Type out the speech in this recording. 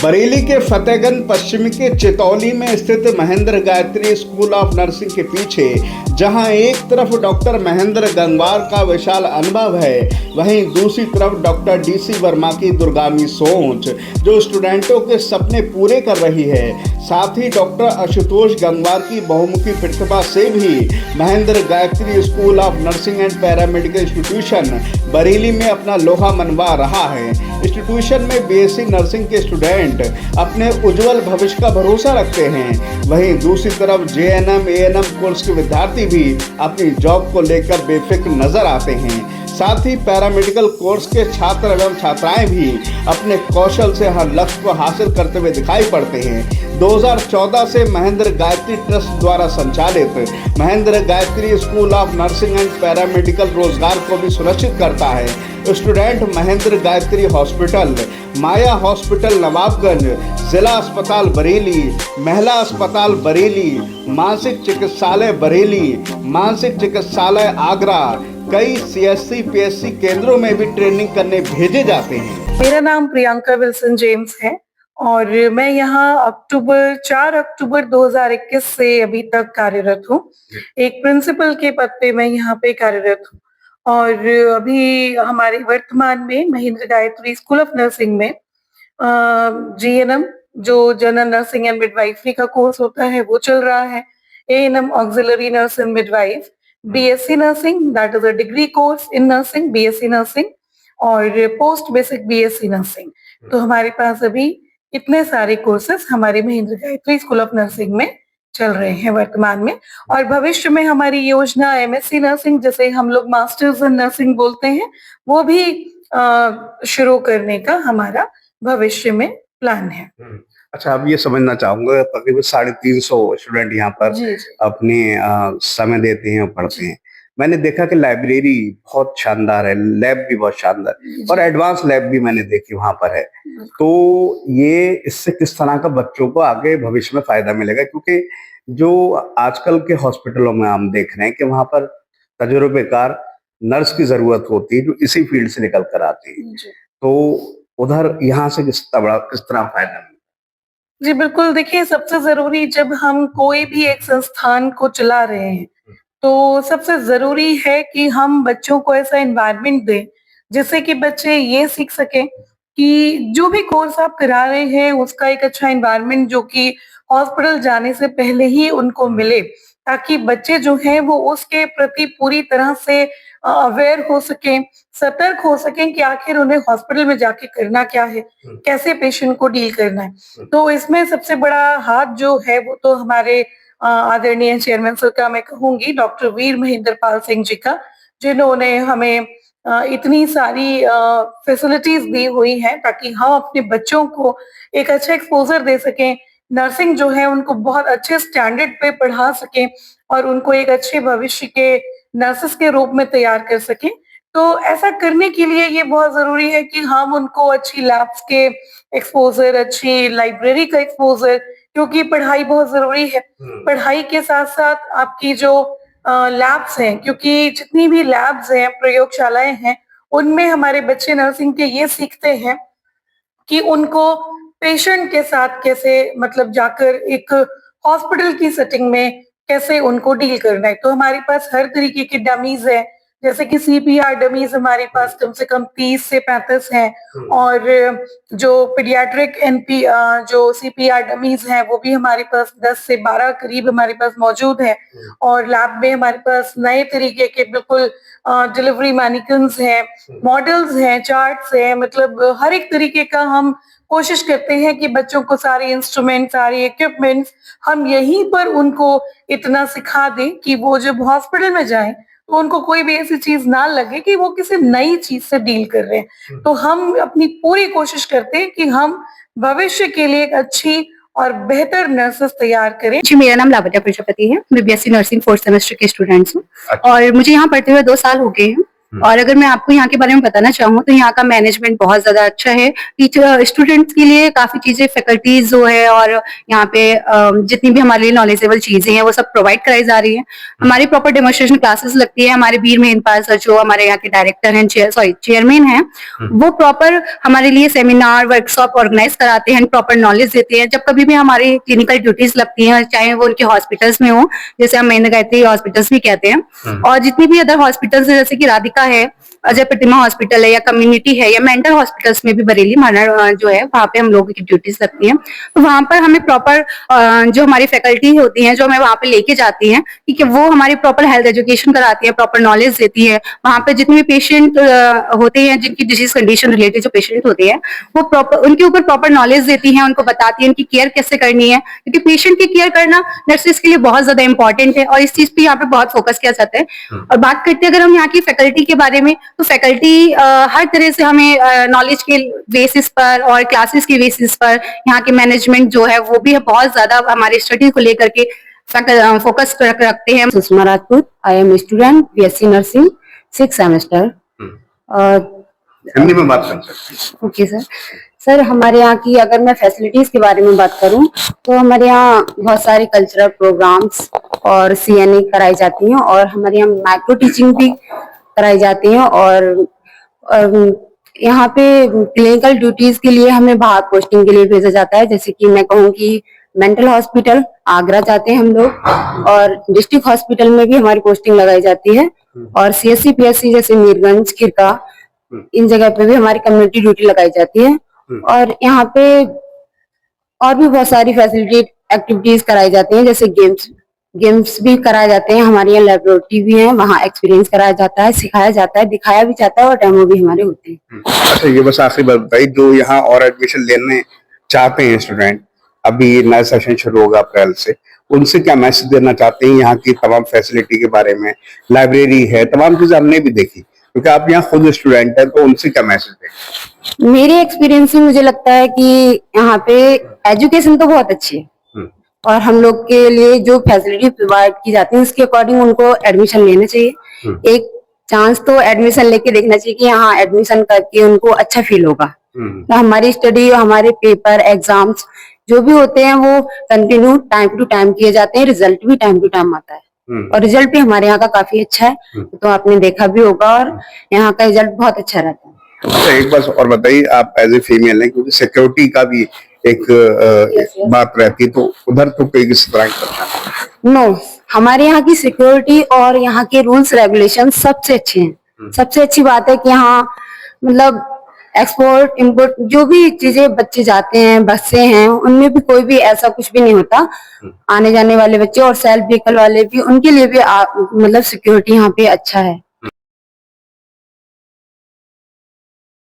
बरेली के फतेहगंज पश्चिमी के चितौली में स्थित Mahendra Gayatri school of nursing के पीछे जहां एक तरफ डॉक्टर महेंद्र गंगवार का विशाल अनुभव है, वहीं दूसरी तरफ डॉक्टर डीसी वर्मा की दूरगामी सोच जो स्टूडेंटों के सपने पूरे कर रही है। साथ ही डॉक्टर आशुतोष गंगवार की बहुमुखी प्रतिभा से भी Mahendra Gayatri school of nursing and paramedical institution Bareilly में अपना लोहा मनवा रहा है। इंस्टीट्यूशन में बीएससी नर्सिंग के स्टूडेंट अपने उज्जवल भविष्य का भरोसा रखते हैं, वहीं दूसरी तरफ जेएनएम एएनएम कोर्स के विद्यार्थी भी अपनी जॉब को लेकर बेफिक्र नजर आते हैं। साथ ही पैरामेडिकल कोर्स के छात्र एवं छात्राएं भी अपने कौशल से हर लक्ष्य को हासिल करते हुए दिखाई पड़ते हैं। 2014 से महेंद्र गायत्री ट्रस्ट द्वारा संचालित Mahendra Gayatri school of nursing and paramedical रोजगार को भी सुनिश्चित करता है। स्टूडेंट महेंद्र गायत्री हॉस्पिटल, माया हॉस्पिटल नवाबगंज, जिला अस्पताल बरेली, महिला अस्पताल बरेली, मानसिक चिकित्सालय बरेली, मानसिक चिकित्सालय आगरा, कई सीएससी पीएससी केंद्रों में भी ट्रेनिंग करने भेजे जाते हैं। मेरा नाम प्रियंका विल्सन जेम्स है और मैं यहाँ 4 अक्टूबर 2021 से अभी तक कार्यरत हूँ। एक प्रिंसिपल के पद पे मैं यहाँ पे कार्यरत हूँ और अभी हमारे वर्तमान में Mahendra Gayatri school of nursing में जीएनएम जो जनरल नर्सिंग एंड मिडवाइफरी का कोर्स होता है वो चल रहा है। ANM auxiliary nurse and midwife, BSc nursing that is a degree course in nursing, BSc nursing और पोस्ट बेसिक बीएससी नर्सिंग। तो हमारे पास अभी इतने सारे कोर्सेस हमारे Mahendra Gayatri school of nursing में चल रहे हैं वर्तमान में, और भविष्य में हमारी योजना एमएससी नर्सिंग, जैसे हम लोग मास्टर्स इन नर्सिंग बोलते हैं, वो भी शुरू करने का हमारा भविष्य में प्लान है। अच्छा, अब ये समझना चाहूंगा, तकरीबन 350 स्टूडेंट यहाँ पर अपने समय देते हैं और पढ़ते हैं। मैंने देखा कि लाइब्रेरी बहुत शानदार है, लैब भी बहुत शानदार और एडवांस लैब भी मैंने देखी वहां पर है। तो ये इससे किस तरह का बच्चों को आगे भविष्य में फायदा मिलेगा? क्योंकि जो आजकल के हॉस्पिटलों में हम देख रहे हैं कि वहां पर तजुर्बेकार नर्स की जरूरत होती है जो इसी फील्ड से निकल कर आती है, तो उधर यहाँ से किस तरह फायदा मिलेगा? जी बिल्कुल, देखिए सबसे जरूरी जब हम कोई भी एक संस्थान को चला रहे हैं तो सबसे जरूरी है कि हम बच्चों को ऐसा एनवायरनमेंट दें जिससे कि बच्चे ये सीख सकें कि जो भी कोर्स आप करा रहे हैं उसका एक अच्छा एनवायरनमेंट जो कि हॉस्पिटल जाने से पहले ही उनको मिले, ताकि बच्चे जो हैं वो उसके प्रति पूरी तरह से अवेयर हो सकें, सतर्क हो सकें कि आखिर उन्हें हॉस्पिटल में जाके करना क्या है, कैसे पेशेंट को डील करना है। तो इसमें सबसे बड़ा हाथ जो है वो तो हमारे आदरणीय चेयरमैन सर का मैं कहूंगी, डॉक्टर वीर महेंद्र पाल सिंह जी का, जिन्होंने हमें इतनी सारी फैसिलिटीज दी हुई हैं ताकि हम अपने बच्चों को एक अच्छा एक्सपोजर दे सकें, नर्सिंग जो है उनको बहुत अच्छे स्टैंडर्ड पे पढ़ा सकें और उनको एक अच्छे भविष्य के नर्सेस के रूप में तैयार कर सकें। तो ऐसा करने के लिए ये बहुत जरूरी है कि हम उनको अच्छी लैब्स के एक्सपोजर, अच्छी लाइब्रेरी का एक्सपोजर, क्योंकि पढ़ाई बहुत जरूरी है। पढ़ाई के साथ साथ आपकी जो लैब्स हैं, क्योंकि जितनी भी लैब्स हैं, प्रयोगशालाएं हैं, उनमें हमारे बच्चे नर्सिंग के ये सीखते हैं कि उनको पेशेंट के साथ कैसे मतलब जाकर एक हॉस्पिटल की सेटिंग में कैसे उनको डील करना है। तो हमारे पास हर तरीके की डमीज है, जैसे कि सीपीआर डमीज हमारे पास कम से कम 30 से 35 हैं और जो पीडियाट्रिक एनपी जो सीपीआर डमीज हैं वो भी हमारे पास 10 से 12 करीब हमारे पास मौजूद है। और लैब में हमारे पास नए तरीके के बिल्कुल डिलीवरी मैनिकन्स हैं, मॉडल्स हैं, चार्ट्स हैं, मतलब हर एक तरीके का हम कोशिश करते हैं कि बच्चों को सारे इंस्ट्रूमेंट, सारे इक्विपमेंट्स हम यहीं पर उनको इतना सिखा दें कि वो जब हॉस्पिटल में जाएं तो उनको कोई भी ऐसी चीज ना लगे कि वो किसी नई चीज से डील कर रहे हैं। तो हम अपनी पूरी कोशिश करते हैं कि हम भविष्य के लिए एक अच्छी और बेहतर नर्सेस तैयार करें। जी, मेरा नाम लावण्या प्रजापति है। मैं बीएससी नर्सिंग 4th सेमेस्टर के स्टूडेंट्स हूँ और मुझे यहाँ पढ़ते हुए 2 साल हो गए हैं। और अगर मैं आपको यहाँ के बारे में बताना चाहूँ तो यहाँ का मैनेजमेंट बहुत ज्यादा अच्छा है। टीचर स्टूडेंट्स के लिए काफी चीजें फैकल्टीज जो है और यहाँ पे जितनी भी हमारे लिए नॉलेजेबल चीजें हैं वो सब प्रोवाइड कराई जा रही है। हमारी प्रॉपर डेमोस्ट्रेशन क्लासेस लगती है। हमारे वीर मेहनपाल सर जो हमारे यहाँ के डायरेक्टर हैं, चेयरमैन हैं, वो प्रॉपर हमारे लिए सेमिनार वर्कशॉप ऑर्गेनाइज कराते हैं, प्रॉपर नॉलेज देते हैं। जब कभी भी हमारी क्लिनिकल ड्यूटीज लगती हैं, चाहे वो उनके हॉस्पिटल्स में हो, जैसे हम महेंद्र गायत्री हॉस्पिटल्स भी कहते हैं, और जितनी भी अदर हॉस्पिटल्स है जैसे कि राधिका है, अजय प्रतिमा हॉस्पिटल है, या कम्युनिटी है, या मेंटल हॉस्पिटल्स में भी बरेली मानर जो है वहाँ पे हम लोगों की ड्यूटीज लगती हैं। तो वहाँ पर हमें प्रॉपर जो हमारी फैकल्टी होती है जो हमें वहाँ पे लेके जाती हैं, ठीक है, वो हमारी प्रॉपर हेल्थ एजुकेशन कराती है, प्रॉपर नॉलेज देती है। वहाँ पे जितने भी पेशेंट होते हैं, जिनकी डिजीज कंडीशन रिलेटेड जो पेशेंट होते हैं, वो प्रॉपर उनके ऊपर प्रॉपर नॉलेज देती है, उनको बताती है उनकी केयर कैसे करनी है, क्योंकि पेशेंट की केयर करना नर्सेज के लिए बहुत ज्यादा इंपॉर्टेंट है और इस चीज पे यहाँ पे बहुत फोकस किया जाता है। और बात करते हैं अगर हम यहाँ की फैकल्टी के बारे में, तो फैकल्टी हर तरह से हमें नॉलेज के बेसिस पर और क्लासेस के बेसिस पर यहाँ के मैनेजमेंट जो है वो भी बहुत ज्यादा हमारे स्टडी को लेकर के फोकस रखते हैं। Sushma Rajput, I am student BSc nursing 6th semester. Hindi में बात कर सकते हैं। Okay sir. सर हमारे यहाँ की अगर मैं फैसिलिटीज के बारे में बात करूं तो हमारे यहाँ बहुत सारे कल्चरल प्रोग्राम्स और सीएनए कराई जाती हैं, और हमारे यहाँ माइक्रो टीचिंग भी कराई जाती हैं, और यहाँ पे क्लिनिकल ड्यूटीज के लिए हमें बाहर पोस्टिंग के लिए भेजा जाता है। जैसे कि मैं कहूँ कि मेंटल हॉस्पिटल आगरा जाते हैं हम लोग, और डिस्ट्रिक्ट हॉस्पिटल में भी हमारी पोस्टिंग लगाई जाती है, और सीएससी पीएससी जैसे मीरगंज खिरका इन जगह पे भी हमारी कम्युनिटी ड्यूटी लगाई जाती है। और यहाँ पे और भी बहुत सारी फैसिलिटी एक्टिविटीज कराई जाती हैं, जैसे गेम्स भी कराए जाते हैं। हमारे यहाँ लेबोरेटरी भी है, वहाँ एक्सपीरियंस कराया जाता है, सिखाया जाता है, दिखाया भी जाता है, और डेमो भी हमारे होते हैं। अच्छा, ये बस आखिरी बात बताइए, जो यहाँ और एडमिशन लेने चाहते हैं स्टूडेंट, अभी नया सेशन शुरू होगा अप्रैल से, उनसे क्या मैसेज देना चाहते हैं यहाँ की तमाम फैसिलिटी के बारे में? लाइब्रेरी है, तमाम चीजें हमने भी देखी, क्योंकि आप यहाँ खुद स्टूडेंट हैं, तो उनसे क्या मैसेज दें? मेरे एक्सपीरियंस में मुझे लगता है कि यहाँ पे एजुकेशन तो बहुत अच्छी है, और हम लोग के लिए जो फैसिलिटी प्रोवाइड की जाती है उसके अकॉर्डिंग उनको एडमिशन लेना चाहिए। एक चांस तो एडमिशन लेके देखना चाहिए कि यहाँ एडमिशन करके उनको अच्छा फील होगा। तो हमारी स्टडी, हमारे पेपर, एग्जाम्स जो भी होते हैं वो कंटिन्यू टाइम टू टाइम किए जाते हैं, रिजल्ट भी टाइम टू टाइम आता है, और रिजल्ट भी हमारे यहाँ का काफी अच्छा है। तो आपने देखा भी होगा, और यहाँ का रिजल्ट बहुत अच्छा रहता है। अच्छा, एक बात और बताइए, आप एज ए फीमेल हैं, क्योंकि सिक्योरिटी का भी एक बात रहती है, तो उधर तो कोई किस तरह का? नो, हमारे यहाँ की सिक्योरिटी और यहाँ के रूल्स रेगुलेशन सबसे अच्छे हैं। सबसे अच्छी बात है कि यहाँ मतलब एक्सपोर्ट इम्पोर्ट जो भी चीजें बच्चे जाते हैं, बसें हैं, उनमें भी कोई भी ऐसा कुछ भी नहीं होता। आने जाने वाले बच्चे और सेल्फ व्हीकल वाले भी, उनके लिए भी मतलब सिक्योरिटी यहाँ पे अच्छा है।